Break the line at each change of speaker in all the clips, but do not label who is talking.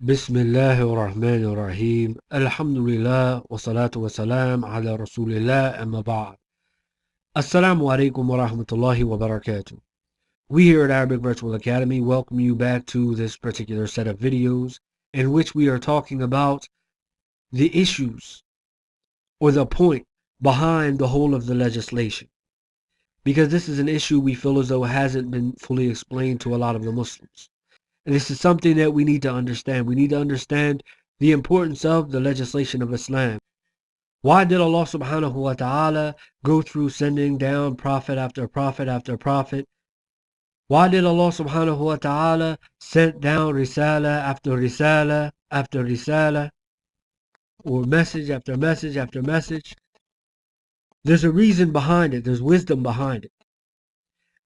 Bismillahir Rahmanir Rahim. Alhamdulillah wa salatu wa salam ala Rasulillah amma ba'd. Assalamu alaikum wa rahmatullahi wa barakatuh. We here at Arabic Virtual Academy welcome you back to this particular set of videos in which we are talking about the issues or the point behind the whole of the legislation. Because this is an issue we feel as though hasn't been fully explained to a lot of the Muslims. And this is something that we need to understand. We need to understand the importance of the legislation of Islam. Why did Allah subhanahu wa ta'ala go through sending down prophet after prophet after prophet? Why did Allah subhanahu wa ta'ala send down risala after risala after risala, or message after message after message? There's a reason behind it. There's wisdom behind it.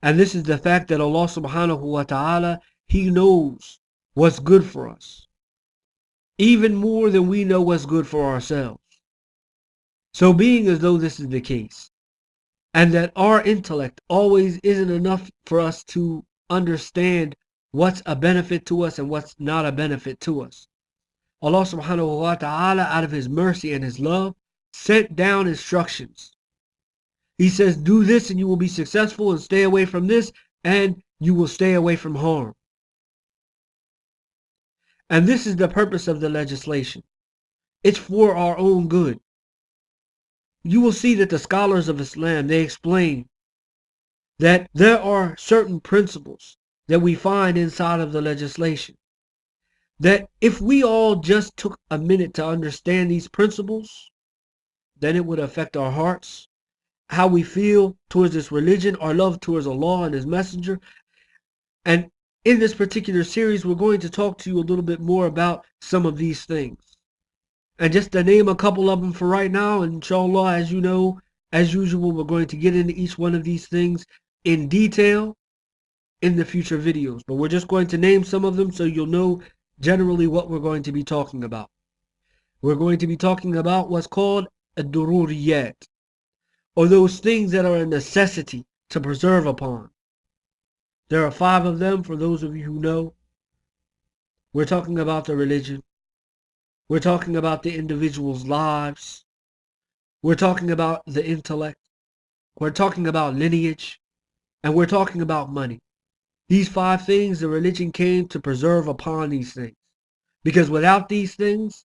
And this is the fact that Allah subhanahu wa ta'ala, He knows what's good for us, even more than we know what's good for ourselves. So being as though this is the case, and that our intellect always isn't enough for us to understand what's a benefit to us and what's not a benefit to us, Allah subhanahu wa ta'ala, out of His mercy and His love, sent down instructions. He says, do this and you will be successful, and stay away from this and you will stay away from harm. And this is the purpose of the legislation. It's for our own good. You will see that the scholars of Islam, they explain that there are certain principles that we find inside of the legislation, that if we all just took a minute to understand these principles, then it would affect our hearts, how we feel towards this religion, our love towards Allah and His Messenger. And in this particular series, we're going to talk to you a little bit more about some of these things. And just to name a couple of them for right now, and inshallah, as you know, as usual, we're going to get into each one of these things in detail in the future videos. But we're just going to name some of them so you'll know generally what we're going to be talking about. We're going to be talking about what's called ad-dururiyat, or those things that are a necessity to preserve upon. There are 5 of them for those of you who know. We're talking about the religion. We're talking about the individual's lives. We're talking about the intellect. We're talking about lineage. And we're talking about money. These 5 things, the religion came to preserve upon these things. Because without these things,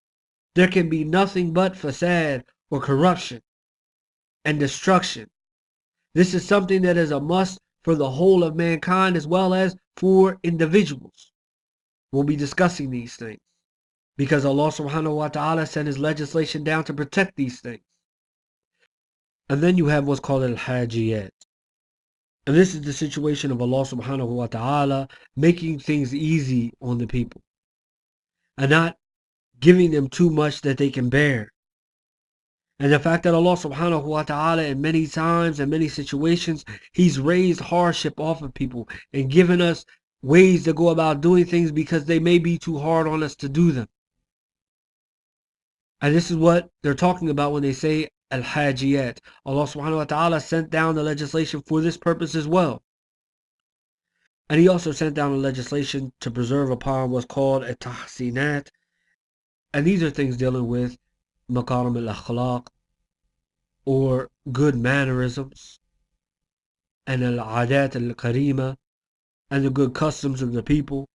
there can be nothing but fasad or corruption and destruction. This is something that is a must for the whole of mankind as well as for individuals. We'll be discussing these things because Allah subhanahu wa ta'ala sent His legislation down to protect these things. And then you have what's called al-hajiyat. And this is the situation of Allah subhanahu wa ta'ala making things easy on the people and not giving them too much that they can bear. And the fact that Allah subhanahu wa ta'ala in many times and many situations, He's raised hardship off of people and given us ways to go about doing things because they may be too hard on us to do them. And this is what they're talking about when they say al-hajiyat. Allah subhanahu wa ta'ala sent down the legislation for this purpose as well. And He also sent down the legislation to preserve upon what's called at-tahsinat. And these are things dealing with makarim al-akhlaq, or good mannerisms, and al-adat al-karima, and the good customs of the people.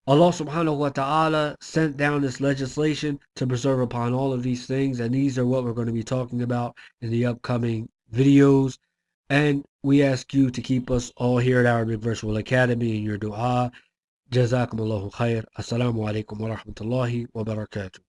Allah subhanahu wa ta'ala sent down this legislation to preserve upon all of these things, and these are what we're going to be talking about in the upcoming videos. And we ask you to keep us all here at Arabic Virtual Academy in your dua. Jazakum Allahu khair. Assalamu alaikum wa rahmatullahi wa barakatuh.